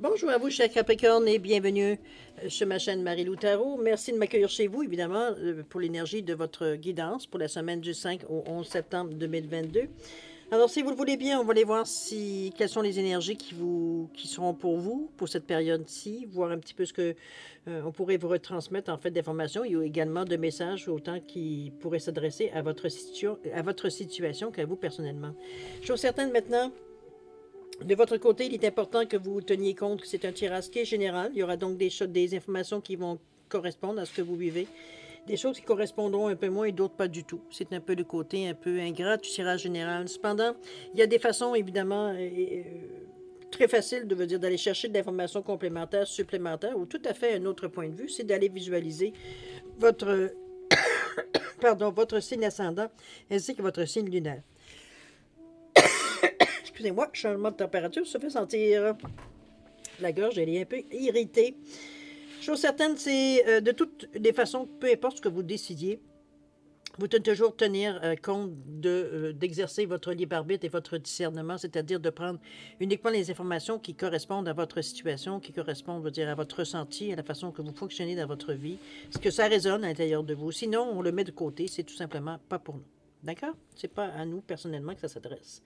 Bonjour à vous, chers Capricorne, et bienvenue sur ma chaîne Marie-Lou Tarot. Merci de m'accueillir chez vous, évidemment, pour l'énergie de votre guidance pour la semaine du 5 au 11 septembre 2022. Alors, si vous le voulez bien, on va aller voir quelles sont les énergies qui seront pour vous, pour cette période-ci, voir un petit peu ce que on pourrait vous retransmettre, en fait, d'informations. Il y a également de messages, autant qui pourraient s'adresser à votre situation qu'à vous personnellement. Chose certaine maintenant, de votre côté, il est important que vous teniez compte que c'est un tirage qui est général. Il y aura donc des informations qui vont correspondre à ce que vous vivez. Des choses qui correspondront un peu moins et d'autres pas du tout. C'est un peu le côté un peu ingrat du tirage général. Cependant, il y a des façons, évidemment, très faciles d'aller chercher de l'information complémentaire, supplémentaire, ou tout à fait un autre point de vue, c'est d'aller visualiser votre, votre signe ascendant ainsi que votre signe lunaire. Excusez-moi, changement de température, ça fait sentir la gorge, elle est un peu irritée. Chose certaine, c'est de toutes les façons, peu importe ce que vous décidiez, vous devez toujours tenir compte d'exercer votre libre arbitre et votre discernement, c'est-à-dire de prendre uniquement les informations qui correspondent à votre situation, qui correspondent, on va dire, à votre ressenti, à la façon que vous fonctionnez dans votre vie, ce que ça résonne à l'intérieur de vous. Sinon, on le met de côté, c'est tout simplement pas pour nous. D'accord? C'est pas à nous, personnellement, que ça s'adresse.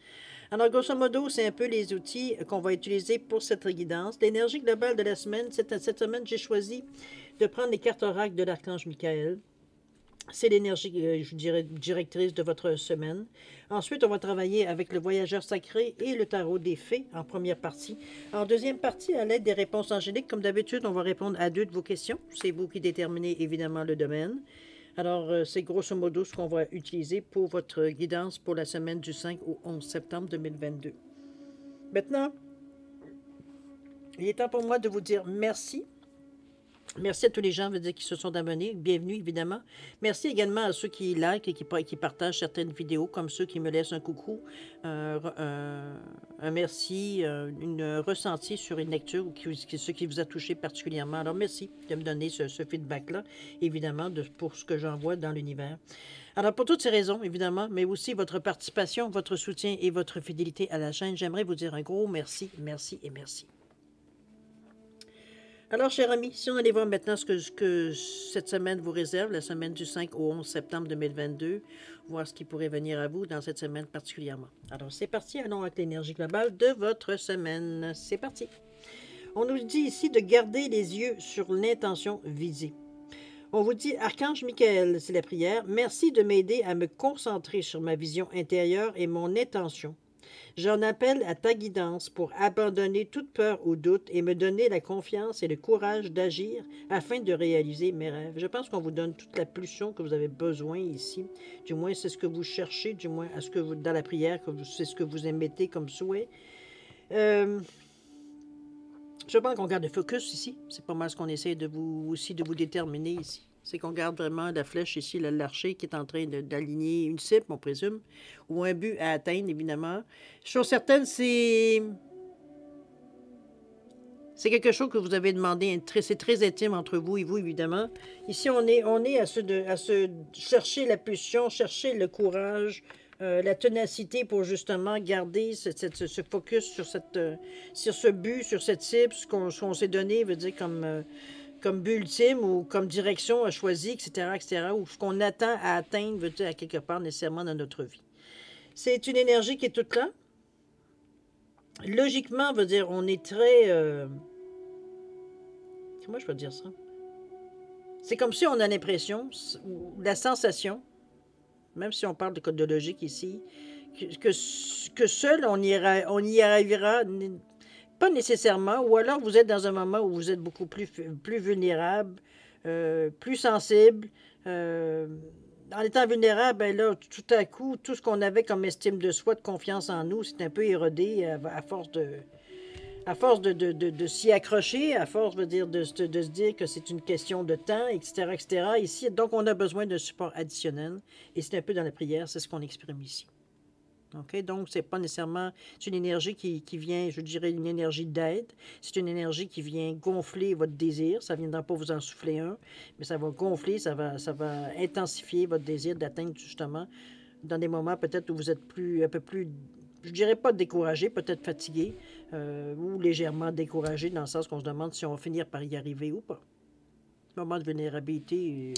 Alors, grosso modo, c'est un peu les outils qu'on va utiliser pour cette guidance. L'énergie globale de la semaine, cette semaine, j'ai choisi de prendre les cartes oracles de l'archange Michael. C'est l'énergie, je dirais, directrice de votre semaine. Ensuite, on va travailler avec le voyageur sacré et le tarot des fées en première partie. En deuxième partie, à l'aide des réponses angéliques, comme d'habitude, on va répondre à 2 de vos questions. C'est vous qui déterminez évidemment le domaine. Alors, c'est grosso modo ce qu'on va utiliser pour votre guidance pour la semaine du 5 au 11 septembre 2022. Maintenant, il est temps pour moi de vous dire merci. Merci à tous les gens qui se sont abonnés. Bienvenue, évidemment. Merci également à ceux qui likent et qui partagent certaines vidéos, comme ceux qui me laissent un coucou, un merci, une ressenti sur une lecture, ou ce qui vous a touché particulièrement. Alors, merci de me donner ce feedback-là, évidemment, pour ce que j'envoie dans l'univers. Alors, pour toutes ces raisons, évidemment, mais aussi votre participation, votre soutien et votre fidélité à la chaîne, j'aimerais vous dire un gros merci, merci et merci. Alors, chers amis, si on allait voir maintenant ce que cette semaine vous réserve, la semaine du 5 au 11 septembre 2022, voir ce qui pourrait venir à vous dans cette semaine particulièrement. Alors, c'est parti, allons avec l'énergie globale de votre semaine. C'est parti. On nous dit ici de garder les yeux sur l'intention visée. On vous dit, Archange Michael, c'est la prière, merci de m'aider à me concentrer sur ma vision intérieure et mon intention. J'en appelle à ta guidance pour abandonner toute peur ou doute et me donner la confiance et le courage d'agir afin de réaliser mes rêves. Je pense qu'on vous donne toute la pulsion que vous avez besoin ici. Du moins, c'est ce que vous cherchez, du moins, dans la prière, c'est ce que vous émettez comme souhait. Je pense qu'on garde le focus ici. C'est pas mal ce qu'on essaie de vous déterminer ici. C'est qu'on garde vraiment la flèche ici, l'archer qui est en train d'aligner une cible, on présume, ou un but à atteindre, évidemment. Chose certaine, c'est quelque chose que vous avez demandé, c'est très intime entre vous et vous, évidemment. Ici, on est à se chercher la pulsion, chercher le courage, la ténacité pour justement garder ce focus sur ce but, sur cette cible, ce qu'on s'est donné, veut dire comme but ultime ou comme direction à choisir, etc., ou ce qu'on attend à atteindre, veut dire à quelque part nécessairement dans notre vie. C'est une énergie qui est toute là. Logiquement, veut dire, on est très... comment je peux dire ça? C'est comme si on a l'impression, ou la sensation, même si on parle de logique ici, que seul on y arrivera... Pas nécessairement, ou alors vous êtes dans un moment où vous êtes beaucoup plus vulnérable, plus sensible. En étant vulnérable, ben là, tout à coup, tout ce qu'on avait comme estime de soi, de confiance en nous, c'est un peu érodé à force de s'y accrocher, à force de se dire que c'est une question de temps, etc., etc. Ici, donc, on a besoin d'un support additionnel, et c'est un peu dans la prière, c'est ce qu'on exprime ici. Okay? Donc, c'est pas nécessairement... C'est une énergie qui vient, je dirais, une énergie d'aide. C'est une énergie qui vient gonfler votre désir. Ça ne viendra pas vous en souffler un, mais ça va gonfler, ça va intensifier votre désir d'atteindre, justement, dans des moments peut-être où vous êtes un peu plus je dirais pas découragé, peut-être fatigué, ou légèrement découragé, dans le sens qu'on se demande si on va finir par y arriver ou pas. Moment de vulnérabilité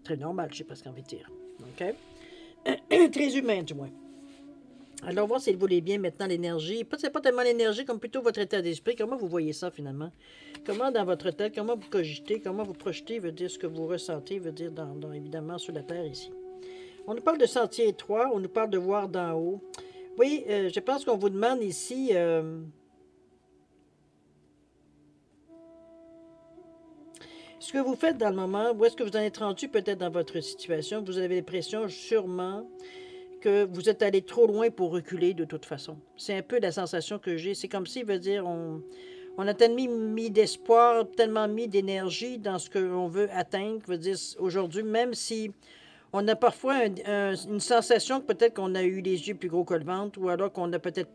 très normal, je sais pas ce qu'on veut dire. OK? Très humain, du moins. Alors, voir si vous voulez bien maintenant l'énergie. C'est pas tellement l'énergie comme plutôt votre état d'esprit. Comment vous voyez ça finalement? Comment dans votre tête, comment vous cogitez, comment vous projetez, veut dire ce que vous ressentez, veut dire évidemment sur la Terre ici. On nous parle de sentier étroit, on nous parle de voir d'en haut. Oui, je pense qu'on vous demande ici... ce que vous faites dans le moment, où est-ce que vous en êtes rendu peut-être dans votre situation, vous avez l'impression sûrement que vous êtes allé trop loin pour reculer de toute façon. C'est un peu la sensation que j'ai. C'est comme si, veut dire, on a tellement mis d'espoir, tellement mis d'énergie dans ce qu'on veut atteindre, veut dire aujourd'hui, même si on a parfois une sensation que peut-être qu'on a eu les yeux plus gros que le ventre, ou alors qu'on n'a peut-être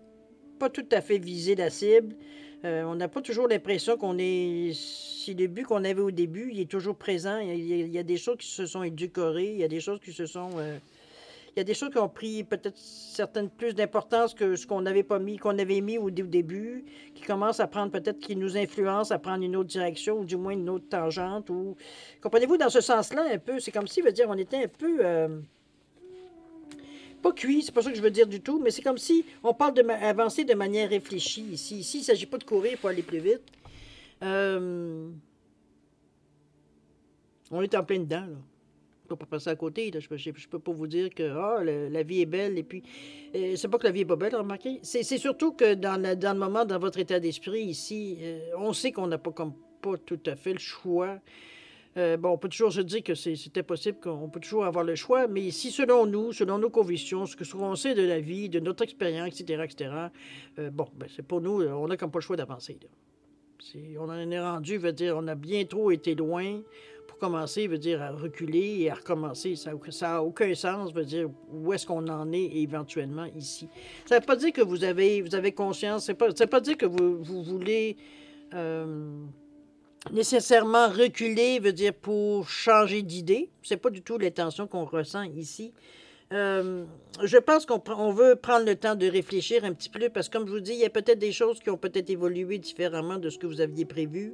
pas tout à fait visé la cible. On n'a pas toujours l'impression qu'on est... Si le but qu'on avait au début, il est toujours présent. Il y a des choses qui se sont édulcorées, il y a des choses qui se sont... il y a des choses qui ont pris peut-être certaines plus d'importance que ce qu'on n'avait pas mis, qu'on avait mis au début, qui commencent à prendre peut-être, qui nous influencent à prendre une autre direction, ou du moins une autre tangente. Ou... Comprenez-vous, dans ce sens-là, un peu, c'est comme si, veut dire, on était un peu... pas cuit, c'est pas ça que je veux dire du tout, mais c'est comme si on parle d'avancer de manière réfléchie ici. Ici, il ne s'agit pas de courir pour aller plus vite. On est en plein dedans, là. Je ne peux pas passer à côté. Là. Je ne peux pas vous dire que la vie est belle. Et puis, c'est pas que la vie n'est pas belle, remarquez. C'est surtout que dans le moment, dans votre état d'esprit ici, on sait qu'on n'a pas tout à fait le choix. Bon, on peut toujours se dire que c'était possible, qu'on peut toujours avoir le choix, mais si selon nous, selon nos convictions, ce qu'on sait de la vie, de notre expérience, etc., bon, ben, c'est pour nous, on n'a comme pas le choix d'avancer. On en est rendu, veut dire, on a bien trop été loin pour commencer, veut dire, à reculer et à recommencer. Ça n'a aucun sens, veut dire, où est-ce qu'on en est éventuellement ici. Ça ne veut pas dire que vous avez conscience, ça ne veut pas dire que vous voulez... nécessairement reculer, veut dire pour changer d'idée. C'est pas du tout l'intention qu'on ressent ici. Je pense qu'on veut prendre le temps de réfléchir un petit peu parce que, comme je vous dis, il y a peut-être des choses qui ont peut-être évolué différemment de ce que vous aviez prévu.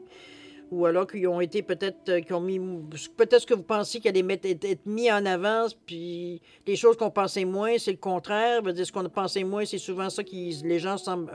Ou alors qui ont été peut-être, qui ont mis, peut-être ce que vous pensiez qu'elle allait être mis en avance, puis les choses qu'on pensait moins, c'est le contraire. Veut dire, ce qu'on pensait moins, c'est souvent ça qui les gens semblent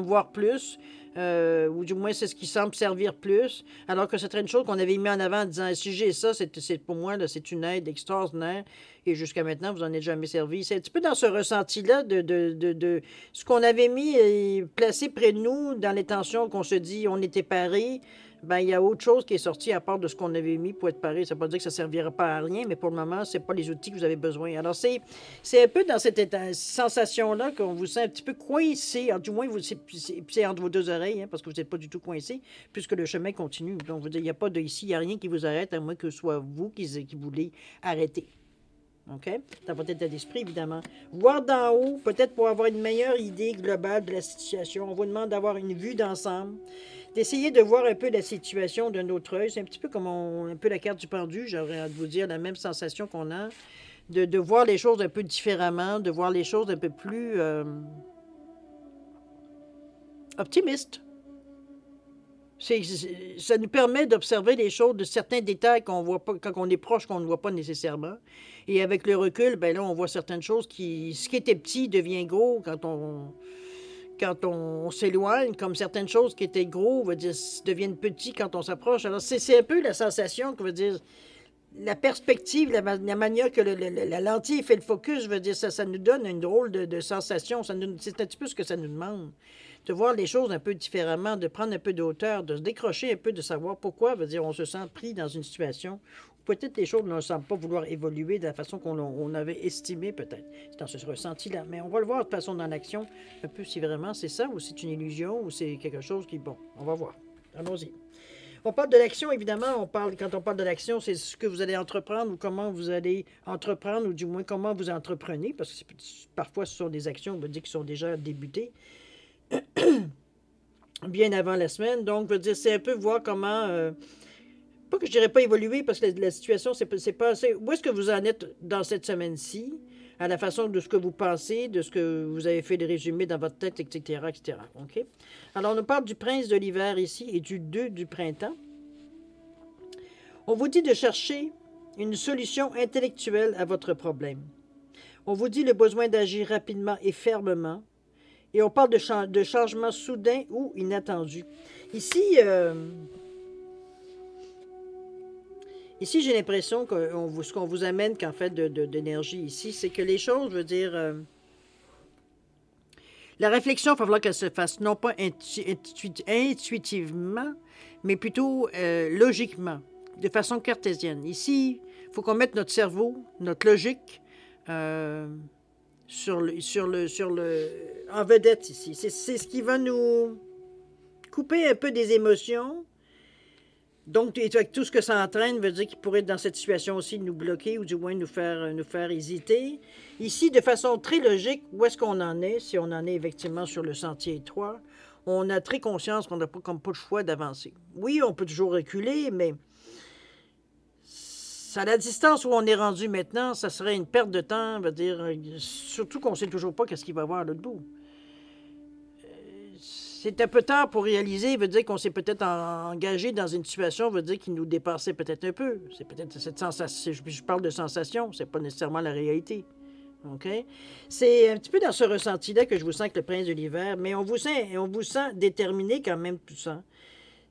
voir plus. Ou du moins c'est ce qui semble servir plus, alors que c'était une chose qu'on avait mis en avant en disant si j'ai ça, c'est pour moi, c'est une aide extraordinaire, et jusqu'à maintenant, vous n'en êtes jamais servi. C'est un petit peu dans ce ressenti-là de ce qu'on avait mis et placé près de nous, dans l'intention qu'on se dit on était parés. Ben, il y a autre chose qui est sorti à part de ce qu'on avait mis pour être paré. Ça ne veut pas dire que ça ne servira pas à rien, mais pour le moment, ce n'est pas les outils que vous avez besoin. Alors, c'est un peu dans cette sensation-là qu'on vous sent un petit peu coincé. Du moins, c'est entre vos deux oreilles, hein, parce que vous n'êtes pas du tout coincé, puisque le chemin continue. Donc, il n'y a pas de ici, il n'y a rien qui vous arrête, à moins que ce soit vous qui voulez arrêter. OK? Dans votre état d'esprit, évidemment. Voir d'en haut, peut-être pour avoir une meilleure idée globale de la situation. On vous demande d'avoir une vue d'ensemble, d'essayer de voir un peu la situation d'un autre œil. C'est un petit peu comme un peu la carte du pendu, j'aurais à vous dire, la même sensation qu'on a, de voir les choses un peu différemment, de voir les choses un peu plus optimistes. Ça nous permet d'observer les choses, de certains détails qu'on voit pas, quand on est proche, qu'on ne voit pas nécessairement. Et avec le recul, ben là, on voit certaines choses ce qui était petit devient gros quand on s'éloigne, comme certaines choses qui étaient gros, deviennent petits quand on s'approche. Alors, c'est un peu la sensation, veut dire, la perspective, la manière que la lentille fait le focus, veut dire, ça nous donne une drôle de sensation. C'est un petit peu ce que ça nous demande. De voir les choses un peu différemment, de prendre un peu de hauteur, de se décrocher un peu, de savoir pourquoi, veut dire, on se sent pris dans une situation où peut-être les choses ne semblent pas vouloir évoluer de la façon qu'on avait estimé, peut-être. C'est dans ce ressenti-là. Mais on va le voir de façon dans l'action, un peu si vraiment c'est ça, ou c'est une illusion, ou c'est quelque chose qui... Bon, on va voir. Allons-y. On parle de l'action, évidemment. Quand on parle de l'action, c'est ce que vous allez entreprendre ou comment vous allez entreprendre, ou du moins comment vous entreprenez, parce que parfois ce sont des actions, on veut dire, qui sont déjà débutées. Bien avant la semaine. Donc, je veux dire, c'est un peu voir comment... pas que je dirais pas évoluer, parce que la situation, c'est pas assez... Où est-ce que vous en êtes dans cette semaine-ci? à la façon de ce que vous pensez, de ce que vous avez fait de résumé dans votre tête, etc., etc. OK? Alors, on nous parle du prince de l'hiver ici et du 2 du printemps. On vous dit de chercher une solution intellectuelle à votre problème. On vous dit le besoin d'agir rapidement et fermement. Et on parle de changements soudains ou inattendus. Ici, ici j'ai l'impression que ce qu'on vous amène qu'en fait d'énergie ici, c'est que les choses, je veux dire, la réflexion, il va falloir qu'elle se fasse non pas intuitivement, mais plutôt logiquement, de façon cartésienne. Ici, il faut qu'on mette notre cerveau, notre logique, en vedette ici. C'est ce qui va nous couper un peu des émotions. Donc, avec tout ce que ça entraîne, veut dire qu'il pourrait être dans cette situation aussi nous bloquer ou du moins nous faire hésiter. Ici, de façon très logique, où est-ce qu'on en est? Si on en est effectivement sur le sentier étroit, on a très conscience qu'on n'a pas le choix d'avancer. Oui, on peut toujours reculer, mais à la distance où on est rendu maintenant, ça serait une perte de temps, veut dire, surtout qu'on ne sait toujours pas qu'est-ce qu'il va y avoir à l'autre bout. C'est un peu tard pour réaliser, veut dire qu'on s'est peut-être engagé dans une situation, veut dire qui nous dépassait peut-être un peu. C'est peut-être cette sensation, je parle de sensation, c'est pas nécessairement la réalité. OK? C'est un petit peu dans ce ressenti-là que je vous sens que le prince de l'hiver, mais on vous sent déterminé quand même tout ça.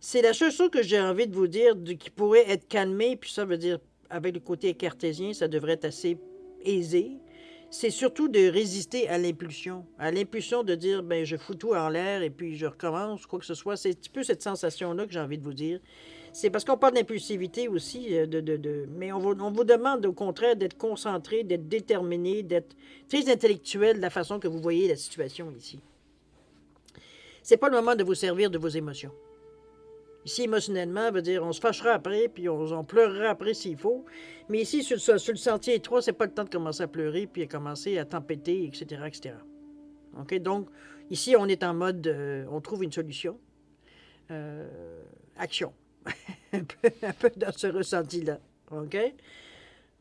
C'est la seule chose que j'ai envie de vous dire qui pourrait être calmé, puis ça veut dire avec le côté cartésien, ça devrait être assez aisé. C'est surtout de résister à l'impulsion de dire, ben je fous tout en l'air et puis je recommence, quoi que ce soit. C'est un petit peu cette sensation-là que j'ai envie de vous dire. C'est parce qu'on parle d'impulsivité aussi, mais on vous demande au contraire d'être concentré, d'être déterminé, d'être très intellectuel de la façon que vous voyez la situation ici. C'est pas le moment de vous servir de vos émotions. Ici, émotionnellement, veut dire on se fâchera après, puis on pleurera après s'il faut. Mais ici, sur le sentier étroit, c'est pas le temps de commencer à pleurer, puis à commencer à tempêter, etc., etc. OK? Donc, ici, on est en mode, on trouve une solution. Action. un peu dans ce ressenti-là. OK?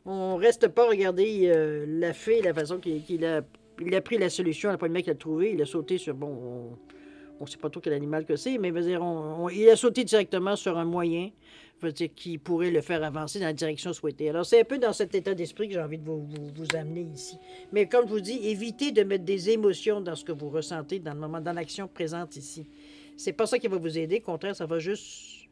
On reste pas regarder la fée, la façon qu'il a pris la solution, la première qu'il a trouvée, il a sauté sur, bon, on ne sait pas trop quel animal que c'est, mais veut dire, il a sauté directement sur un moyen, veut dire, qui pourrait le faire avancer dans la direction souhaitée. Alors, c'est un peu dans cet état d'esprit que j'ai envie de vous amener ici. Mais comme je vous dis, évitez de mettre des émotions dans ce que vous ressentez dans le moment, dans l'action présente ici. C'est pas ça qui va vous aider, au contraire, ça va juste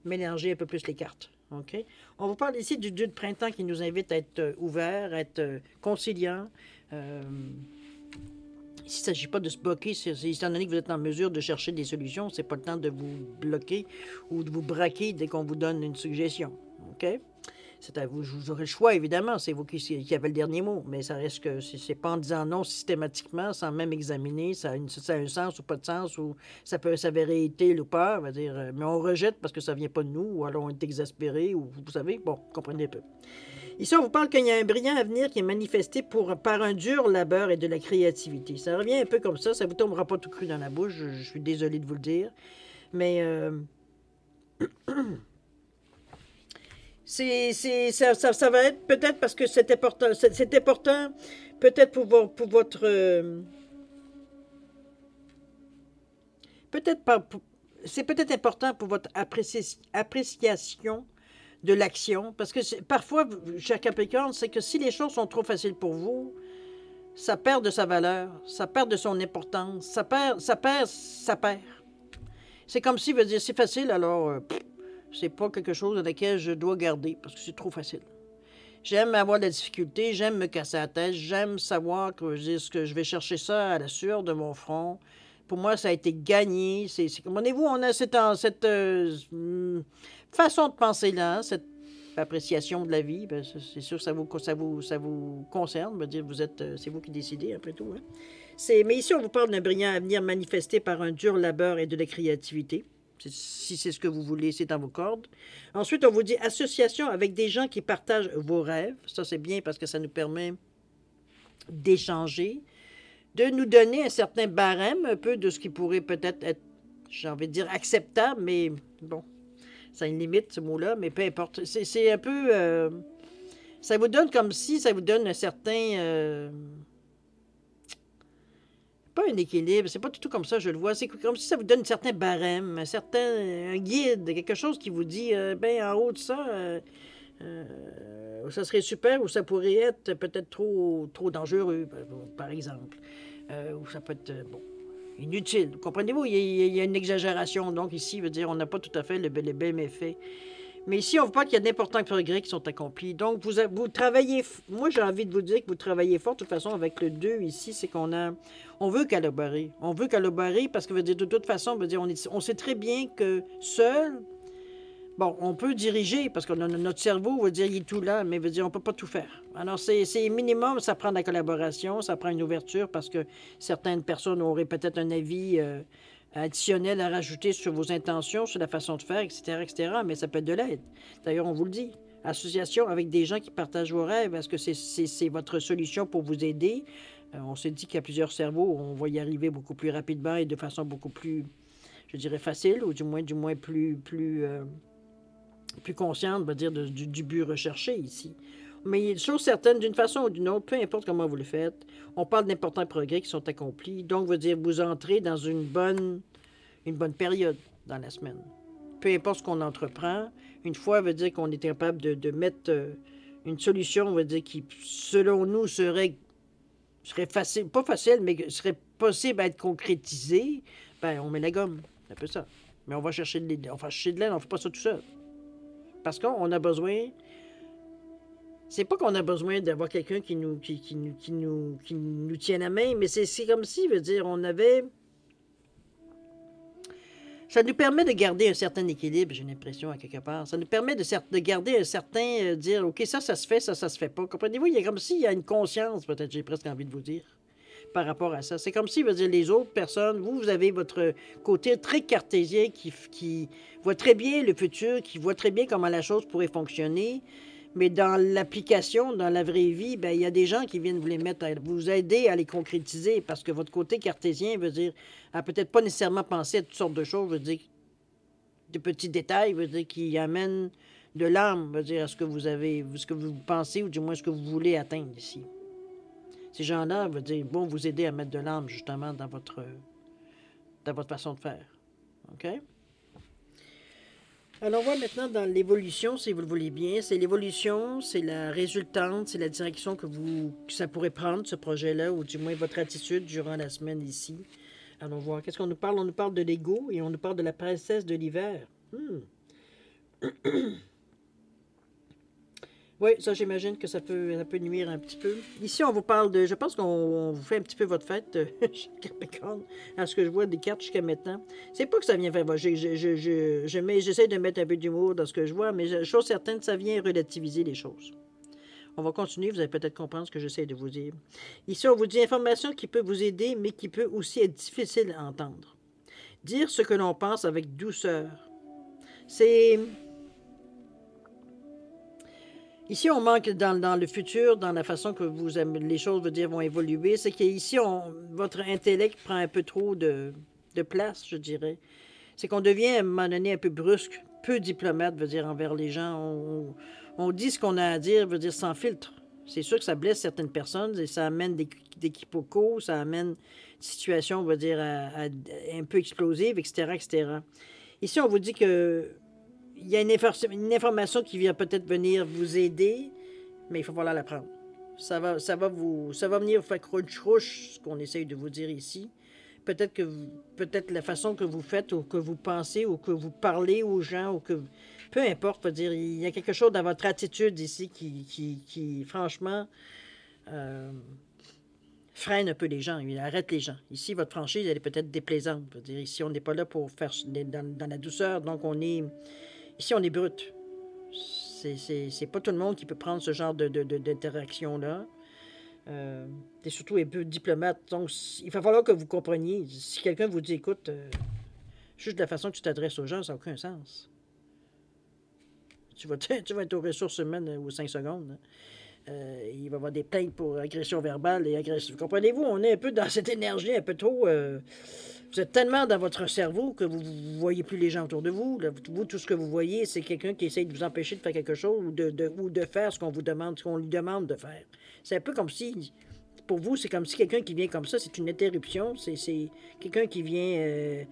mélanger un peu plus les cartes. OK? On vous parle ici du 2 de printemps qui nous invite à être ouvert, à être conciliant. Ici, il ne s'agit pas de se bloquer, étant donné que vous êtes en mesure de chercher des solutions, ce n'est pas le temps de vous bloquer ou de vous braquer dès qu'on vous donne une suggestion. OK? C'est à vous, vous aurez le choix, évidemment, c'est vous qui avez le dernier mot, mais ça reste que c'est pas en disant non systématiquement, sans même examiner, ça a un sens ou pas de sens, ou ça peut s'avérer utile ou pas, on va dire, mais on rejette parce que ça vient pas de nous, ou alors on est exaspéré, ou vous savez, bon, comprenez un peu. Ici, on vous parle qu'il y a un brillant avenir qui est manifesté par un dur labeur et de la créativité. Ça revient un peu comme ça vous tombera pas tout cru dans la bouche, je suis désolé de vous le dire, mais ça va être peut-être parce que c'est important peut-être pour votre... c'est peut-être important pour votre appréciation de l'action, parce que parfois, cher Capricorne, c'est que si les choses sont trop faciles pour vous, ça perd de sa valeur, ça perd de son importance, ça perd. C'est comme si, veut dire, c'est facile, alors c'est pas quelque chose dans lequel je dois garder, parce que c'est trop facile. J'aime avoir de la difficulté, j'aime me casser la tête, j'aime savoir que je vais chercher ça à la sueur de mon front. Pour moi, ça a été gagné. Comprenez-vous, on a cette façon de penser-là, cette appréciation de la vie. Ben, c'est sûr que ça vous concerne. Dire, c'est vous qui décidez, après tout. Hein? Mais ici, on vous parle d'un brillant avenir manifesté par un dur labeur et de la créativité. Si c'est ce que vous voulez, c'est dans vos cordes. Ensuite, on vous dit association avec des gens qui partagent vos rêves. Ça, c'est bien parce que ça nous permet d'échanger, de nous donner un certain barème, un peu de ce qui pourrait peut-être être, j'ai envie de dire, acceptable, mais bon, ça a une limite, ce mot-là, mais peu importe. C'est un peu... Ça vous donne comme si ça vous donne un certain... pas un équilibre, c'est pas du tout comme ça, je le vois. C'est comme si ça vous donne un certain barème, un guide, quelque chose qui vous dit, ben en haut de ça, ça serait super ou ça pourrait être peut-être trop dangereux, par exemple. Ou ça peut être, bon, inutile. Comprenez-vous, il y a une exagération. Donc ici, veut dire, on n'a pas tout à fait le bel effet. Mais ici, on voit pas qu'il y a d'importants progrès qui sont accomplis. Donc, vous travaillez... Moi, j'ai envie de vous dire que vous travaillez fort. De toute façon, avec le 2 ici, c'est on veut collaborer. On veut collaborer parce que, veut dire, de toute façon, veut dire, on sait très bien que seul, bon, on peut diriger parce que notre cerveau, veut dire, il est tout là, mais veut dire, on peut pas tout faire. Alors, c'est minimum, ça prend de la collaboration, ça prend une ouverture parce que certaines personnes auraient peut-être un avis... additionnel à rajouter sur vos intentions, sur la façon de faire, etc., etc., mais ça peut être de l'aide. D'ailleurs, on vous le dit. Association avec des gens qui partagent vos rêves, est-ce que c'est votre solution pour vous aider? On s'est dit qu'il y a plusieurs cerveaux, on va y arriver beaucoup plus rapidement et de façon beaucoup plus, je dirais, facile, ou du moins plus consciente, on va dire, du but recherché ici. Mais chose certaine, d'une façon ou d'une autre, peu importe comment vous le faites, on parle d'importants progrès qui sont accomplis. Donc, veut dire, vous entrez dans une bonne période dans la semaine. Peu importe ce qu'on entreprend, une fois, veut dire qu'on est capable de mettre une solution, veut dire, qui, selon nous, serait facile, pas facile, mais serait possible à être concrétisée, ben, on met la gomme. C'est un peu ça. Mais on va chercher de l'aide. On ne fait pas ça tout seul. Parce qu'on a besoin... C'est pas qu'on a besoin d'avoir quelqu'un qui nous tient la main, mais c'est comme si, veut dire, on avait... Ça nous permet de garder un certain équilibre, j'ai l'impression, à quelque part. Ça nous permet de garder un certain... dire, OK, ça se fait, ça se fait pas. Comprenez-vous? Il y a comme s'il y a une conscience, peut-être, j'ai presque envie de vous dire, par rapport à ça. C'est comme si, veut dire, les autres personnes, vous avez votre côté très cartésien qui voit très bien le futur, qui voit très bien comment la chose pourrait fonctionner. Mais dans l'application, dans la vraie vie, ben, il y a des gens qui viennent vous les mettre, vous aider à les concrétiser parce que votre côté cartésien veut dire, à peut-être pas nécessairement penser à toutes sortes de choses, veut dire, de petits détails, veut dire, qui amènent de l'âme, veut dire, à ce que vous avez, ce que vous pensez ou du moins ce que vous voulez atteindre ici. Ces gens-là, veut dire, vont vous aider à mettre de l'âme, justement, dans votre façon de faire. OK? Alors, on voit maintenant dans l'évolution, si vous le voulez bien. C'est l'évolution, c'est la résultante, c'est la direction que ça pourrait prendre, ce projet-là, ou du moins votre attitude durant la semaine ici. Allons voir. Qu'est-ce qu'on nous parle? On nous parle de l'ego et on nous parle de la princesse de l'hiver. Oui, ça, j'imagine que ça peut nuire un petit peu. Ici, on vous parle de... Je pense qu'on vous fait un petit peu votre fête, Capricorne, à ce que je vois des cartes jusqu'à maintenant. C'est pas que ça vient faire... J'essaie de mettre un peu d'humour dans ce que je vois, mais chose certaine, ça vient relativiser les choses. On va continuer, vous allez peut-être comprendre ce que j'essaie de vous dire. Ici, on vous dit information qui peut vous aider, mais qui peut aussi être difficile à entendre. Dire ce que l'on pense avec douceur. C'est... Ici, on manque dans le futur, dans la façon que les choses vont évoluer. C'est qu'ici, votre intellect prend un peu trop de place, je dirais. C'est qu'on devient à un moment donné un peu brusque, peu diplomate, veut dire, envers les gens. On dit ce qu'on a à dire, veut dire, sans filtre. C'est sûr que ça blesse certaines personnes et ça amène des quiproquos, ça amène des situations, on va dire, un peu explosives, etc., etc. Ici, on vous dit que il y a une information qui vient peut-être venir vous aider, mais il faut falloir la prendre. Ça va venir vous faire crouche, ce qu'on essaye de vous dire ici. Peut-être la façon que vous faites, ou que vous pensez, ou que vous parlez aux gens, ou que... Peu importe, faut dire, il y a quelque chose dans votre attitude ici qui franchement, freine un peu les gens, il arrête les gens. Ici, votre franchise, elle est peut-être déplaisante. Faut dire, ici, on n'est pas là pour faire dans la douceur, donc ici, on est brut. C'est pas tout le monde qui peut prendre ce genre d'interaction-là. Et surtout un peu diplomate. Donc, il va falloir que vous compreniez. Si quelqu'un vous dit, écoute, juste de la façon que tu t'adresses aux gens, ça n'a aucun sens. Tu vas être aux ressources humaines aux 5 secondes. Il va y avoir des plaintes pour agression verbale et agression. Comprenez-vous, on est un peu dans cette énergie un peu trop Vous êtes tellement dans votre cerveau que vous ne voyez plus les gens autour de vous. Là. Vous, tout ce que vous voyez, c'est quelqu'un qui essaye de vous empêcher de faire quelque chose ou de faire ce qu'on vous demande, ce qu'on lui demande de faire. C'est un peu comme si, pour vous, c'est comme si quelqu'un qui vient comme ça, c'est une interruption. C'est quelqu'un qui vient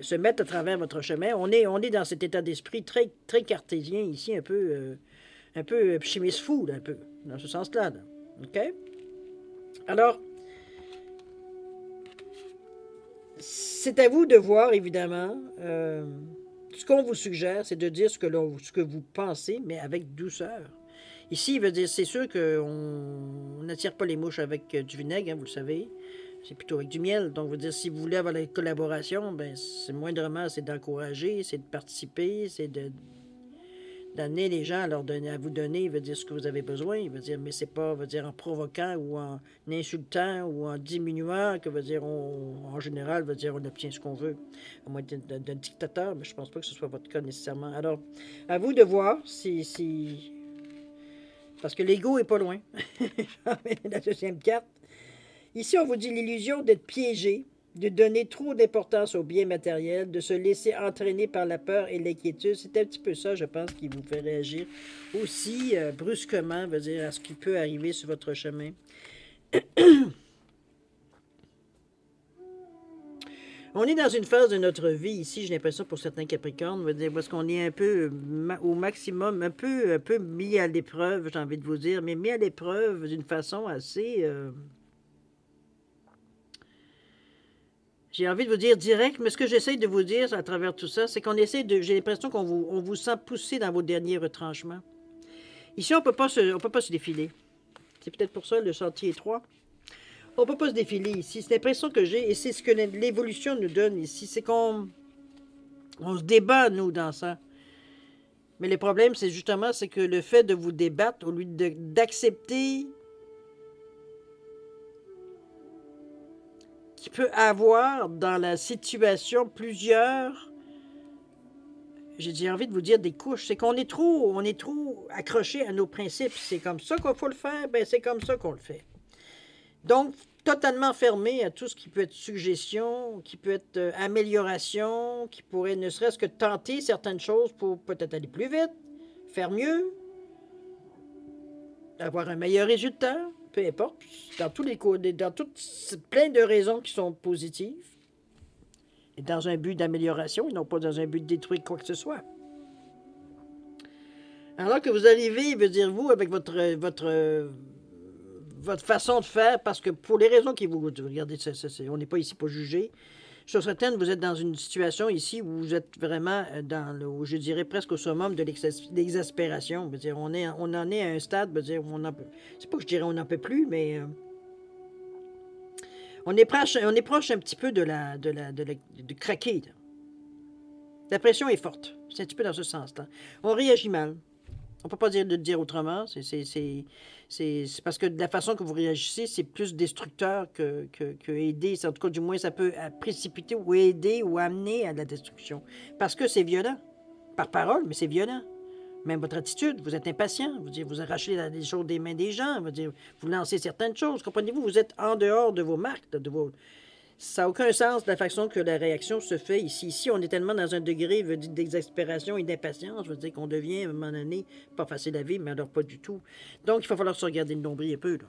se mettre à travers votre chemin. On est dans cet état d'esprit très, très cartésien ici, un peu chimiste fou, là, un peu, dans ce sens-là. Là. OK? Alors, c'est à vous de voir, évidemment. Ce qu'on vous suggère, c'est de dire ce que vous pensez, mais avec douceur. Ici, il veut dire, c'est sûr qu'on n'attire pas les mouches avec du vinaigre, hein, vous le savez. C'est plutôt avec du miel. Donc, veut dire, si vous voulez avoir la collaboration, ben, c'est moindrement, c'est d'encourager, c'est de participer, c'est d'amener les gens à vous donner, veut dire ce que vous avez besoin, veut dire, mais c'est pas, veut dire, en provoquant ou en insultant ou en diminuant que, veut dire, en général, veut dire, on obtient ce qu'on veut. À moins d'un dictateur, mais je pense pas que ce soit votre cas nécessairement. Alors, à vous de voir si parce que l'ego est pas loin. La deuxième carte. Ici, on vous dit l'illusion d'être piégé, de donner trop d'importance aux biens matériels, de se laisser entraîner par la peur et l'inquiétude. C'est un petit peu ça, je pense, qui vous fait réagir aussi brusquement, veut dire, à ce qui peut arriver sur votre chemin. On est dans une phase de notre vie ici, j'ai l'impression pour certains Capricornes, veut dire, parce qu'on est un peu au maximum, un peu mis à l'épreuve, j'ai envie de vous dire, mais mis à l'épreuve d'une façon assez... j'ai envie de vous dire direct, mais ce que j'essaie de vous dire à travers tout ça, c'est qu'on essaie de... J'ai l'impression qu'on vous sent pousser dans vos derniers retranchements. Ici, on peut pas se défiler. C'est peut-être pour ça le sentier étroit. On ne peut pas se défiler ici. C'est l'impression que j'ai, et c'est ce que l'évolution nous donne ici, c'est qu'on se débat, nous, dans ça. Mais le problème, c'est justement, c'est que le fait de vous débattre, au lieu d'accepter qu'il peut avoir dans la situation plusieurs, j'ai envie de vous dire des couches, c'est qu'on est trop accroché à nos principes. C'est comme ça qu'il faut le faire, ben c'est comme ça qu'on le fait. Donc, totalement fermé à tout ce qui peut être suggestion, qui peut être amélioration, qui pourrait ne serait-ce que tenter certaines choses pour peut-être aller plus vite, faire mieux, avoir un meilleur résultat, peu importe, dans tous les cours, dans plein de raisons qui sont positives, et dans un but d'amélioration, et non pas dans un but de détruire quoi que ce soit. Alors que vous arrivez, veut dire vous, avec votre façon de faire, parce que pour les raisons qui vous... Regardez, on n'est pas ici pour juger. Sur certaines, vous êtes dans une situation ici où vous êtes vraiment je dirais presque au summum de l'exaspération. On en est à un stade, c'est pas que je dirais on n'en peut plus, mais on est proche un petit peu de craquer. Là. La pression est forte. C'est un petit peu dans ce sens-là. On réagit mal. On ne peut pas dire autrement. C'est parce que de la façon que vous réagissez, c'est plus destructeur que aider. En tout cas, du moins, ça peut précipiter ou aider ou amener à la destruction. Parce que c'est violent. Par parole, mais c'est violent. Même votre attitude, vous êtes impatient. Vous arrachez les choses des mains des gens. Vous lancez certaines choses. Comprenez-vous, vous êtes en dehors de vos marques, Ça n'a aucun sens de la façon que la réaction se fait ici. Ici, on est tellement dans un degré d'exaspération et d'impatience, je veux dire qu'on devient, à un moment donné, pas facile à vivre, mais alors pas du tout. Donc, il va falloir se regarder le nombril un peu, là.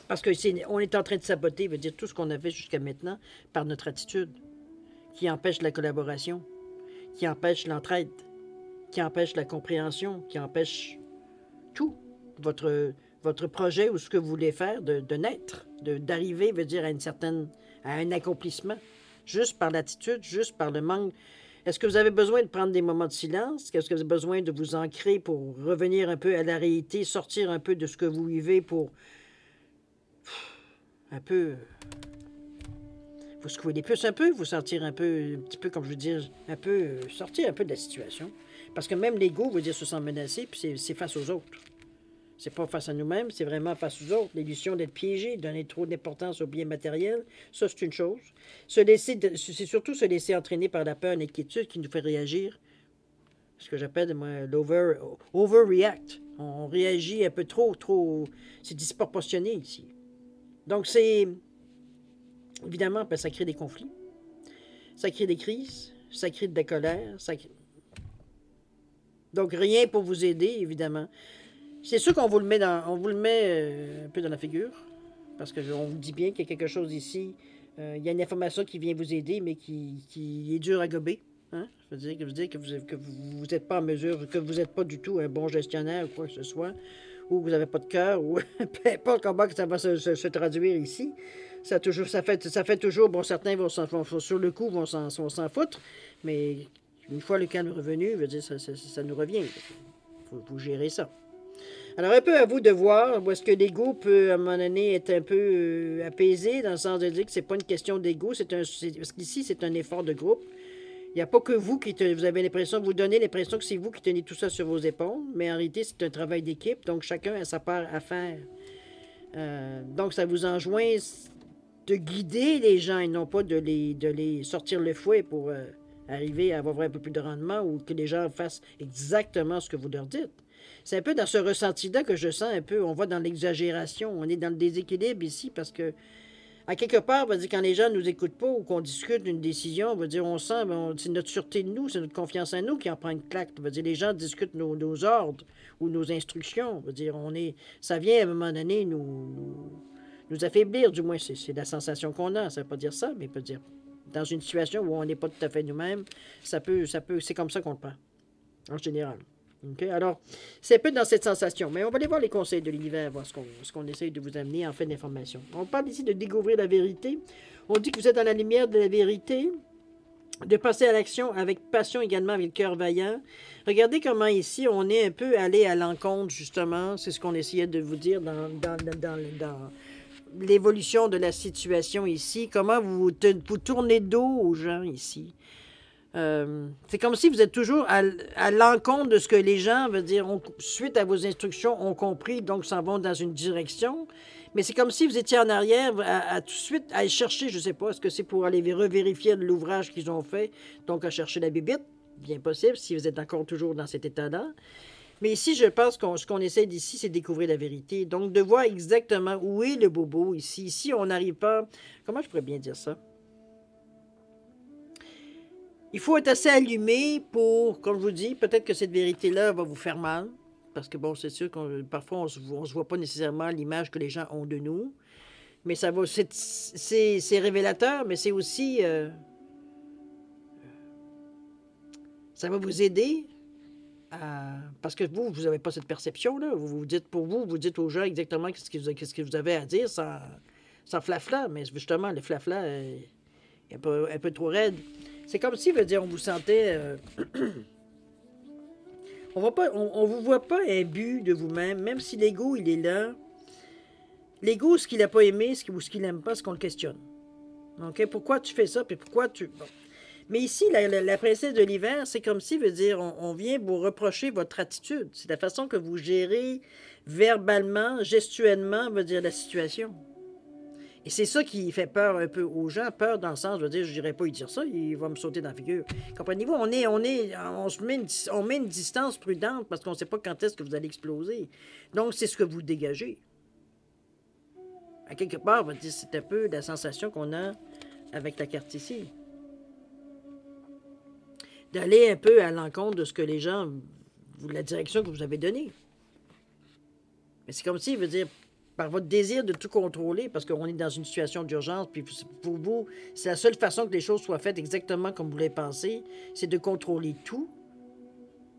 Parce qu'on est en train de saboter, veut dire, tout ce qu'on a fait jusqu'à maintenant par notre attitude, qui empêche la collaboration, qui empêche l'entraide, qui empêche la compréhension, qui empêche tout. Votre projet ou ce que vous voulez faire de naître, d'arriver, veut dire, à un accomplissement, juste par l'attitude, juste par le manque. Est-ce que vous avez besoin de prendre des moments de silence? Est-ce que vous avez besoin de vous ancrer pour revenir un peu à la réalité, sortir un peu de ce que vous vivez pour un peu vous secouer les puces un peu, vous sentir un petit peu, comme je veux dire, un peu, sortir un peu de la situation. Parce que même l'ego, veut dire, se sent menacé, puis c'est face aux autres. C'est pas face à nous-mêmes, c'est vraiment face aux autres. L'illusion d'être piégé, donner trop d'importance aux biens matériels, ça, c'est une chose. C'est surtout se laisser entraîner par la peur et l'inquiétude qui nous fait réagir. Ce que j'appelle, moi, l'overreact. On réagit un peu trop. C'est disproportionné ici. Donc, c'est Évidemment, ben, ça crée des conflits, ça crée des crises, ça crée de la colère. Donc, rien pour vous aider, évidemment. C'est sûr qu'on vous le met, on vous le met un peu dans la figure, parce qu'on vous dit bien qu'il y a quelque chose ici. Il y a une information qui vient vous aider, mais qui est dure à gober. Hein? Je veux dire que vous n'êtes pas en mesure, que vous n'êtes pas du tout un bon gestionnaire ou quoi que ce soit, ou que vous n'avez pas de cœur, ou peu importe comment que ça va se traduire ici. Ça fait toujours, bon, certains vont sur le coup, vont s'en foutre, mais une fois le calme revenu, je veux dire, ça nous revient. Il faut gérer ça. Alors, un peu à vous de voir où est-ce que l'ego peut, à un moment donné, être un peu apaisé, dans le sens de dire que c'est pas une question d'ego, parce qu'ici, c'est un effort de groupe. Il n'y a pas que vous vous avez l'impression, vous donnez l'impression que c'est vous qui tenez tout ça sur vos épaules, mais en réalité, c'est un travail d'équipe, donc chacun a sa part à faire. Donc, ça vous enjoint de guider les gens et non pas de les sortir le fouet pour arriver à avoir un peu plus de rendement ou que les gens fassent exactement ce que vous leur dites. C'est un peu dans ce ressenti-là que je sens un peu, on va dans l'exagération, on est dans le déséquilibre ici parce que, à quelque part, on va dire, quand les gens ne nous écoutent pas ou qu'on discute d'une décision, on va dire, on sent, c'est notre sûreté de nous, c'est notre confiance en nous qui en prend une claque. On va dire, les gens discutent nos ordres ou nos instructions. On va dire, ça vient à un moment donné nous affaiblir, du moins, c'est la sensation qu'on a. Ça ne veut pas dire ça, mais peut dire, dans une situation où on n'est pas tout à fait nous-mêmes, c'est comme ça qu'on le prend, en général. Okay? Alors, c'est un peu dans cette sensation. Mais on va aller voir les conseils de l'univers, voir ce qu'on essaye de vous amener en fait d'information. On parle ici de découvrir la vérité. On dit que vous êtes dans la lumière de la vérité, de passer à l'action avec passion également, avec le cœur vaillant. Regardez comment ici, on est un peu allé à l'encontre, justement. C'est ce qu'on essayait de vous dire dans l'évolution de la situation ici. Comment vous tournez dos aux gens ici. C'est comme si vous êtes toujours à l'encontre de ce que les gens, veut dire, suite à vos instructions, ont compris, donc s'en vont dans une direction. Mais c'est comme si vous étiez en arrière à tout de suite à chercher, je ne sais pas, est-ce que c'est pour aller revérifier l'ouvrage qu'ils ont fait, donc à chercher la bibite, bien possible, si vous êtes encore toujours dans cet état-là. Mais ici, je pense que ce qu'on essaie d'ici, c'est de découvrir la vérité. Donc, de voir exactement où est le bobo ici. Ici, on n'arrive pas... Comment je pourrais bien dire ça? Il faut être assez allumé pour, comme je vous dis, peut-être que cette vérité-là va vous faire mal. Parce que, bon, c'est sûr que parfois, on ne se voit pas nécessairement l'image que les gens ont de nous. Mais ça va, c'est révélateur, mais c'est aussi... ça va vous aider parce que vous n'avez pas cette perception-là. Vous dites vous dites aux gens exactement qu'est-ce que vous avez à dire sans flafla. Mais justement, le flafla est un peu trop raide. C'est comme si, veut dire, on vous sentait... on vous voit pas imbu de vous-même, même si l'ego, il est là. L'ego, ce qu'il n'a pas aimé, ou ce qu'il n'aime pas, c'est qu'on le questionne. OK? Pourquoi tu fais ça? Puis pourquoi tu... Bon. Mais ici, la princesse de l'hiver, c'est comme si, veut dire, on vient vous reprocher votre attitude. C'est la façon que vous gérez verbalement, gestuellement, veut dire, la situation. Et c'est ça qui fait peur un peu aux gens. Peur dans le sens, je veux dire, je n'irais pas lui dire ça, il va me sauter dans la figure. Comprenez-vous, on met une distance prudente parce qu'on ne sait pas quand est-ce que vous allez exploser. Donc, c'est ce que vous dégagez. À quelque part, c'est un peu la sensation qu'on a avec la carte ici. D'aller un peu à l'encontre de ce que les gens, la direction que vous avez donnée. Mais c'est comme si, veut dire, par votre désir de tout contrôler, parce qu'on est dans une situation d'urgence, puis pour vous, c'est la seule façon que les choses soient faites exactement comme vous l'avez pensé, c'est de contrôler tout.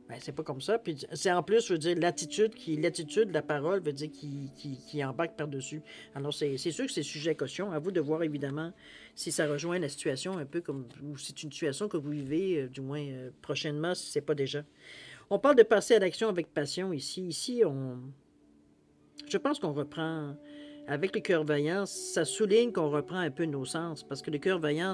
Ben, c'est pas comme ça. Puis c'est en plus, je veux dire, l'attitude de la parole veut dire qui embarque par-dessus. Alors, c'est sûr que c'est sujet à caution. À vous de voir, évidemment, si ça rejoint la situation un peu comme... ou c'est une situation que vous vivez, du moins prochainement, si c'est pas déjà. On parle de passer à l'action avec passion ici. Ici, je pense qu'on reprend... Avec le cœur vaillant, ça souligne qu'on reprend un peu nos sens. Parce que le cœur vaillant,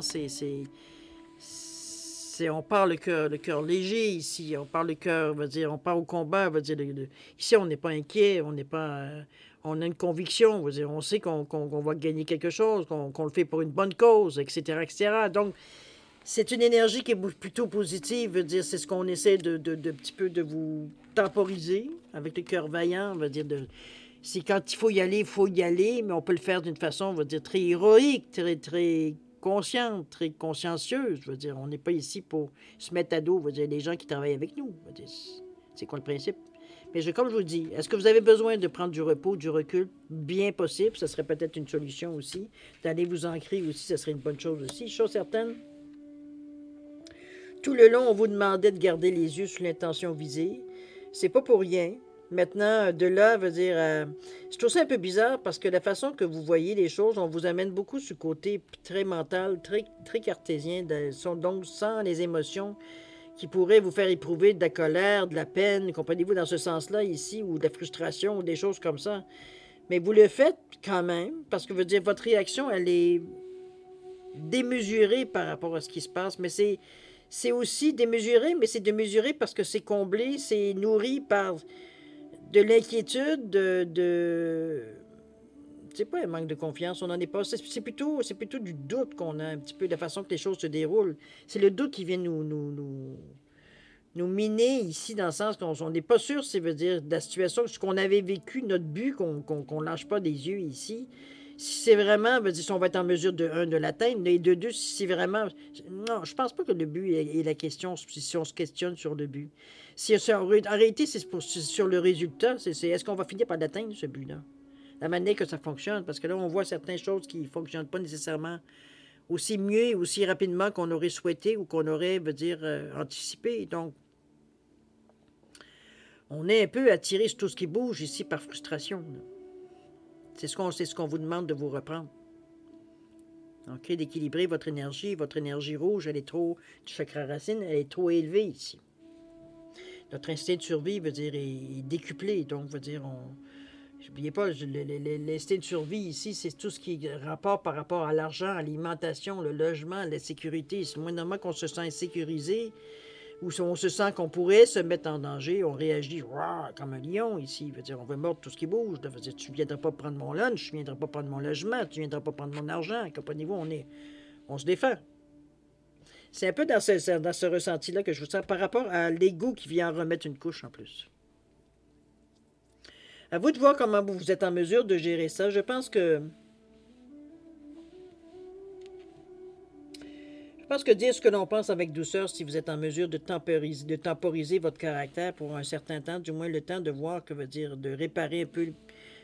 on parle le cœur léger ici, on parle le cœur, veut dire, on part au combat, veut dire, ici on n'est pas inquiet, on n'est pas, on a une conviction, veut dire, on sait qu'on va gagner quelque chose, qu'on le fait pour une bonne cause, etc., etc. Donc, c'est une énergie qui est plutôt positive, veut dire, c'est ce qu'on essaie de petit peu de vous temporiser avec le cœur vaillant, veut dire, Si quand il faut y aller, mais on peut le faire d'une façon, on va dire, très héroïque, très consciente, très consciencieuse. Je veux dire, on n'est pas ici pour se mettre à dos, je veux dire, les gens qui travaillent avec nous. Je veux dire, c'est quoi le principe? Mais comme je vous dis, est-ce que vous avez besoin de prendre du repos, du recul? Bien possible, ça serait peut-être une solution aussi. D'aller vous ancrer aussi, ça serait une bonne chose aussi. Chose certaine, tout le long, on vous demandait de garder les yeux sur l'intention visée. C'est pas pour rien. Maintenant, de là, veut dire, je trouve ça un peu bizarre parce que la façon que vous voyez les choses, on vous amène beaucoup sur le côté très mental, très cartésien, donc sans les émotions qui pourraient vous faire éprouver de la colère, de la peine, comprenez-vous, dans ce sens-là ici, ou de la frustration, ou des choses comme ça. Mais vous le faites quand même, parce que veut dire, votre réaction, elle est démesurée par rapport à ce qui se passe, mais c'est aussi démesuré, mais c'est démesuré parce que c'est comblé, c'est nourri par de l'inquiétude, c'est pas un manque de confiance, on n'en est pas. C'est plutôt du doute qu'on a un petit peu de la façon que les choses se déroulent. C'est le doute qui vient nous miner ici, dans le sens qu'on n'est pas sûr, ça veut dire, de la situation, ce qu'on avait vécu, notre but, qu'on lâche pas des yeux ici. Si c'est vraiment, veut dire, si on va être en mesure de l'atteindre, et de deux, si c'est vraiment... Non, je pense pas que le but est la question, si on se questionne sur le but. En réalité, c'est sur le résultat, est-ce qu'on va finir par l'atteindre, ce but-là? La manière que ça fonctionne, parce que là, on voit certaines choses qui ne fonctionnent pas nécessairement aussi mieux et aussi rapidement qu'on aurait souhaité ou qu'on aurait, veut dire, anticipé. Donc, on est un peu attiré sur tout ce qui bouge ici par frustration. C'est ce qu'on vous demande de vous reprendre. OK, d'équilibrer votre énergie. Votre énergie rouge, elle est trop, du chakra racine, elle est trop élevée ici. Notre instinct de survie, veut dire, est décuplé. Donc, veut dire, n'oubliez pas, l'instinct de survie ici, c'est tout ce qui est rapport par rapport à l'argent, à l'alimentation, le logement, la sécurité. C'est moindrement qu'on se sent insécurisé ou si on se sent qu'on pourrait se mettre en danger, on réagit comme un lion ici. Veut dire, on veut mordre tout ce qui bouge. Veut dire, tu ne viendras pas prendre mon lunch, tu ne viendras pas prendre mon logement, tu ne viendras pas prendre mon argent. Comprenez-vous, on se défend. C'est un peu dans ce ressenti-là que je vous sens par rapport à l'ego qui vient en remettre une couche en plus. À vous de voir comment vous êtes en mesure de gérer ça. Je pense que dire ce que l'on pense avec douceur, si vous êtes en mesure de temporiser votre caractère pour un certain temps, du moins le temps de voir, que veut dire, de réparer un peu,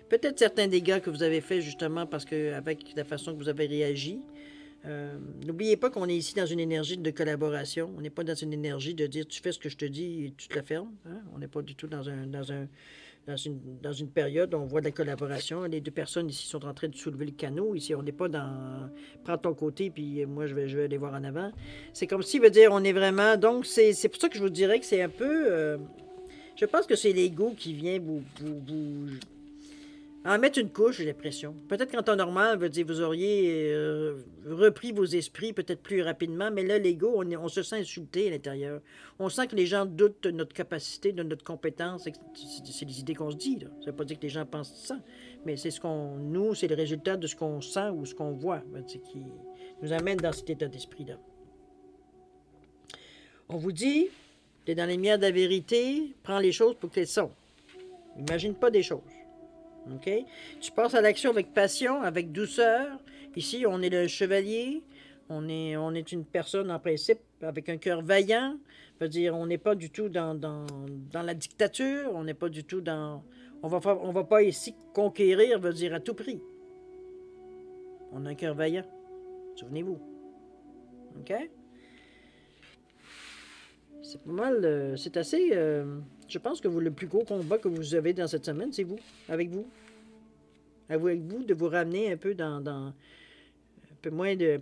peut-être certains dégâts que vous avez faits justement parce que avec la façon que vous avez réagi. N'oubliez pas qu'on est ici dans une énergie de collaboration. On n'est pas dans une énergie de dire tu fais ce que je te dis et tu te la fermes. Hein? On n'est pas du tout dans une période où on voit de la collaboration. Les deux personnes ici sont en train de soulever le canot. Ici, on n'est pas dans prends ton côté, puis moi, je vais aller voir en avant. C'est comme si, veut dire, on est vraiment... Donc, c'est pour ça que je vous dirais que c'est un peu... je pense que c'est l'ego qui vient vous en mettre une couche, j'ai l'impression. Peut-être qu'en temps normal, veut dire, vous auriez repris vos esprits peut-être plus rapidement, mais là, l'ego, on se sent insulté à l'intérieur. On sent que les gens doutent de notre capacité, de notre compétence. C'est des idées qu'on se dit, là. Ça ne veut pas dire que les gens pensent ça, mais c'est nous, c'est le résultat de ce qu'on sent ou ce qu'on voit, qui nous amène dans cet état d'esprit-là. On vous dit, tu es dans les lumières de la vérité, prends les choses pour qu'elles sont. Imagine pas des choses. OK? Tu passes à l'action avec passion, avec douceur. Ici, on est le chevalier. On est une personne, en principe, avec un cœur vaillant. Ça veut dire, on n'est pas du tout dans la dictature. On n'est pas du tout dans... On va pas ici conquérir, veut dire, à tout prix. On a un cœur vaillant. Souvenez-vous. OK? C'est pas mal... c'est assez... je pense que le plus gros combat que vous avez dans cette semaine, c'est vous, avec vous. Avec vous, de vous ramener un peu dans un peu moins de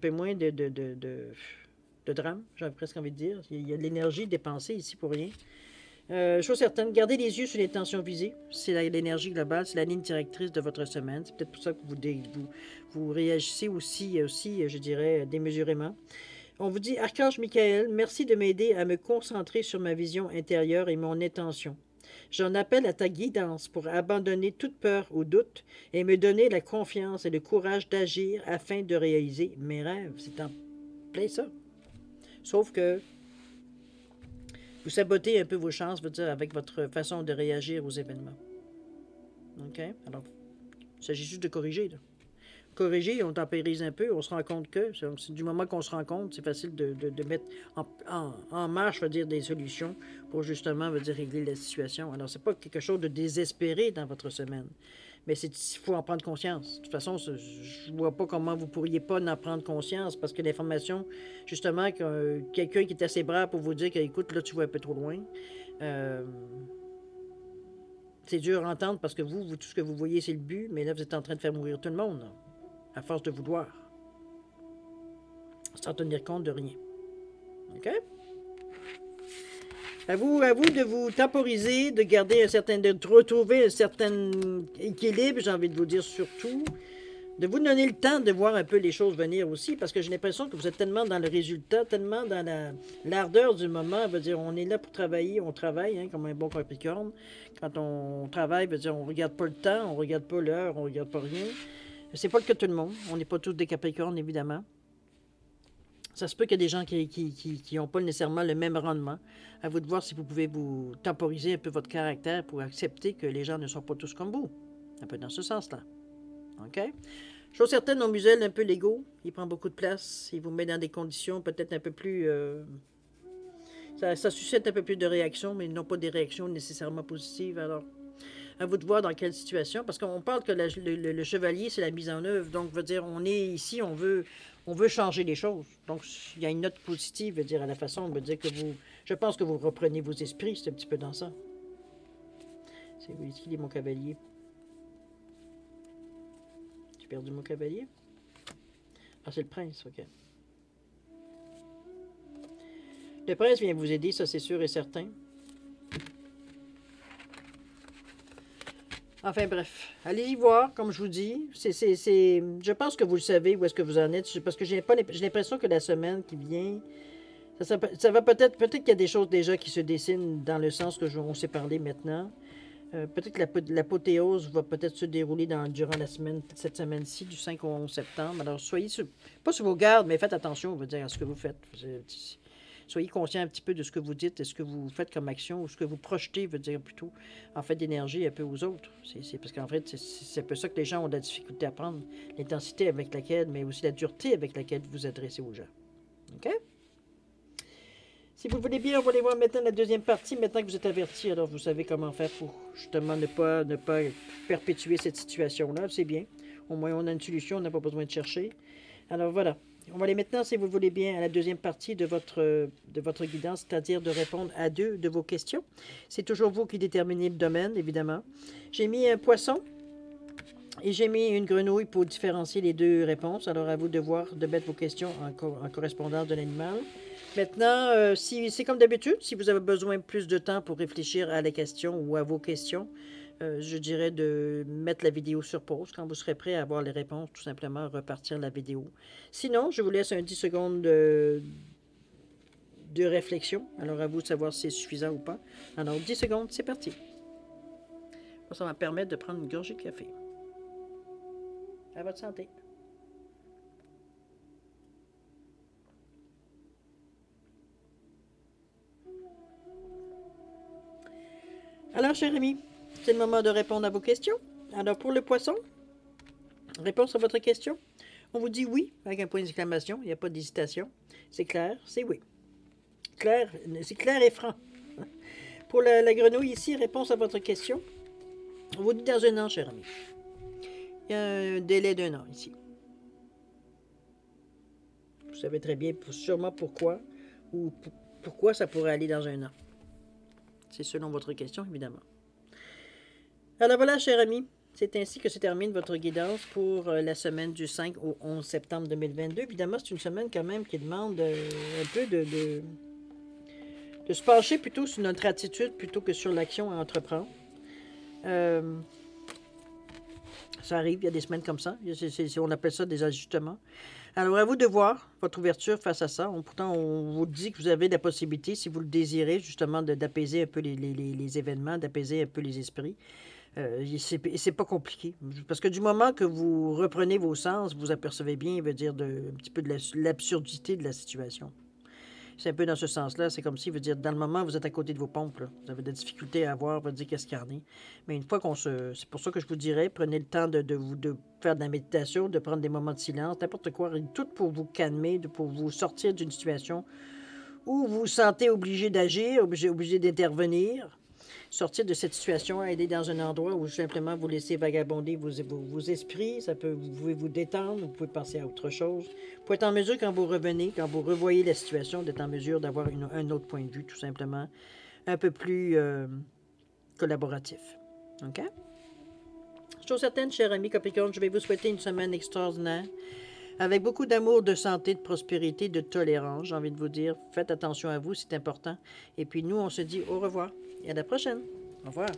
drame, j'aurais presque envie de dire. Il y a de l'énergie dépensée ici pour rien. Chose certaine, gardez les yeux sur les tensions visées. C'est l'énergie globale, c'est la ligne directrice de votre semaine. C'est peut-être pour ça que vous réagissez aussi, je dirais, démesurément. On vous dit, Archange Michael, merci de m'aider à me concentrer sur ma vision intérieure et mon intention. J'en appelle à ta guidance pour abandonner toute peur ou doute et me donner la confiance et le courage d'agir afin de réaliser mes rêves. C'est en plein ça. Sauf que vous sabotez un peu vos chances, veut dire, avec votre façon de réagir aux événements. OK? Alors, il s'agit juste de corriger, là. Corriger, on tempérise un peu, on se rend compte que, du moment qu'on se rend compte, c'est facile de mettre en marche, je veux dire, des solutions pour justement, veut dire, régler la situation. Alors, c'est pas quelque chose de désespéré dans votre semaine, mais il faut en prendre conscience. De toute façon, je vois pas comment vous pourriez pas en prendre conscience, parce que l'information, justement, que quelqu'un qui est assez brave pour vous dire que, écoute, là, tu vas un peu trop loin, c'est dur à entendre parce que vous, tout ce que vous voyez, c'est le but, mais là, vous êtes en train de faire mourir tout le monde, là, à force de vouloir, sans tenir compte de rien. OK? À vous de vous temporiser, de garder de retrouver un certain équilibre, j'ai envie de vous dire surtout, de vous donner le temps de voir un peu les choses venir aussi, parce que j'ai l'impression que vous êtes tellement dans le résultat, tellement dans l'ardeur du moment, veut dire, on est là pour travailler, on travaille, hein, comme un bon Capricorne. Quand on travaille, veut dire, on regarde pas le temps, on regarde pas l'heure, on regarde pas rien. C'est pas le cas de tout le monde, on n'est pas tous des Capricornes, évidemment. Ça se peut qu'il y ait des gens qui n'ont pas nécessairement le même rendement. À vous de voir si vous pouvez vous temporiser un peu votre caractère pour accepter que les gens ne sont pas tous comme vous. Un peu dans ce sens-là. OK? Chose certaine, on muselle un peu l'ego. Il prend beaucoup de place. Il vous met dans des conditions peut-être un peu plus... ça suscite un peu plus de réactions, mais non pas des réactions nécessairement positives. Alors, à vous de voir dans quelle situation. Parce qu'on parle que le chevalier, c'est la mise en œuvre. Donc, veut dire, on est ici, on veut changer les choses. Donc, il y a une note positive, veut dire, à la façon, veut dire que vous... Je pense que vous reprenez vos esprits, c'est un petit peu dans ça. C'est ici, mon cavalier. J'ai perdu mon cavalier. Ah, c'est le prince, OK. Le prince vient vous aider, ça c'est sûr et certain. Enfin bref, allez-y voir, comme je vous dis. Je pense que vous le savez où est-ce que vous en êtes. Parce que j'ai l'impression que la semaine qui vient, ça va peut-être qu'il y a des choses déjà qui se dessinent dans le sens que on s'est parlé maintenant. Peut-être que l'apothéose va peut-être se dérouler durant la semaine, cette semaine-ci, du 5 au 11 septembre. Alors, soyez pas sur vos gardes, mais faites attention, on va dire, à ce que vous faites. Soyez conscient un petit peu de ce que vous dites, de ce que vous faites comme action, ou ce que vous projetez, veut dire plutôt, en fait, d'énergie un peu aux autres. C'est parce qu'en fait, c'est un peu ça que les gens ont de la difficulté à prendre. L'intensité avec laquelle, mais aussi la dureté avec laquelle vous vous adressez aux gens. OK? Si vous voulez bien, on va aller voir maintenant la deuxième partie. Maintenant que vous êtes averti, alors vous savez comment faire pour justement ne pas perpétuer cette situation-là. C'est bien. Au moins, on a une solution, on n'a pas besoin de chercher. Alors voilà. On va aller maintenant, si vous le voulez bien, à la deuxième partie de votre guidance, c'est-à-dire de répondre à 2 de vos questions. C'est toujours vous qui déterminez le domaine, évidemment. J'ai mis un poisson et j'ai mis une grenouille pour différencier les 2 réponses. Alors, à vous de voir, de mettre vos questions en correspondance de l'animal. Maintenant, si c'est comme d'habitude, si vous avez besoin de plus de temps pour réfléchir à la question ou à vos questions, je dirais de mettre la vidéo sur pause. Quand vous serez prêt à avoir les réponses, tout simplement repartir la vidéo. Sinon, je vous laisse un 10 secondes de réflexion. Alors, à vous de savoir si c'est suffisant ou pas. Alors, 10 secondes, c'est parti. Ça va me permettre de prendre une gorgée de café. À votre santé. Alors, cher ami, c'est le moment de répondre à vos questions. Alors, pour le poisson, réponse à votre question. On vous dit oui, avec un point d'exclamation. Il n'y a pas d'hésitation. C'est clair, c'est oui. Clair, c'est clair et franc. Pour la grenouille ici, réponse à votre question. On vous dit dans 1 an, cher ami. Il y a un délai d'1 an ici. Vous savez très bien sûrement pourquoi ou pourquoi ça pourrait aller dans 1 an. C'est selon votre question, évidemment. Alors voilà, cher ami, c'est ainsi que se termine votre guidance pour la semaine du 5 au 11 septembre 2022. Évidemment, c'est une semaine quand même qui demande un peu de se pencher plutôt sur notre attitude plutôt que sur l'action à entreprendre. Ça arrive, il y a des semaines comme ça. On appelle ça des ajustements. Alors, à vous de voir votre ouverture face à ça. Pourtant, on vous dit que vous avez la possibilité, si vous le désirez, justement, d'apaiser un peu les événements, d'apaiser un peu les esprits. C'est pas compliqué. Parce que du moment que vous reprenez vos sens, vous apercevez bien, veut dire, un petit peu de l'absurdité de la situation. C'est un peu dans ce sens-là. C'est comme si, veut dire, dans le moment, vous êtes à côté de vos pompes. Là. Vous avez des difficultés à voir, vous dire qu'est-ce qu'il y en a. Mais une fois qu'on se... C'est pour ça que je vous dirais, prenez le temps de faire de la méditation, de prendre des moments de silence, n'importe quoi, tout pour vous calmer, pour vous sortir d'une situation où vous vous sentez obligé d'agir, obligé d'intervenir. Sortir de cette situation, aller dans un endroit où simplement vous laissez vagabonder vos esprits, vous pouvez vous détendre, vous pouvez passer à autre chose. Vous pouvez être en mesure, quand vous revenez, quand vous revoyez la situation, d'être en mesure d'avoir un autre point de vue, tout simplement, un peu plus collaboratif. OK? Chose certaine, cher ami Capricorne, je vais vous souhaiter une semaine extraordinaire, avec beaucoup d'amour, de santé, de prospérité, de tolérance. J'ai envie de vous dire, faites attention à vous, c'est important. Et puis nous, on se dit au revoir et à la prochaine. Au revoir.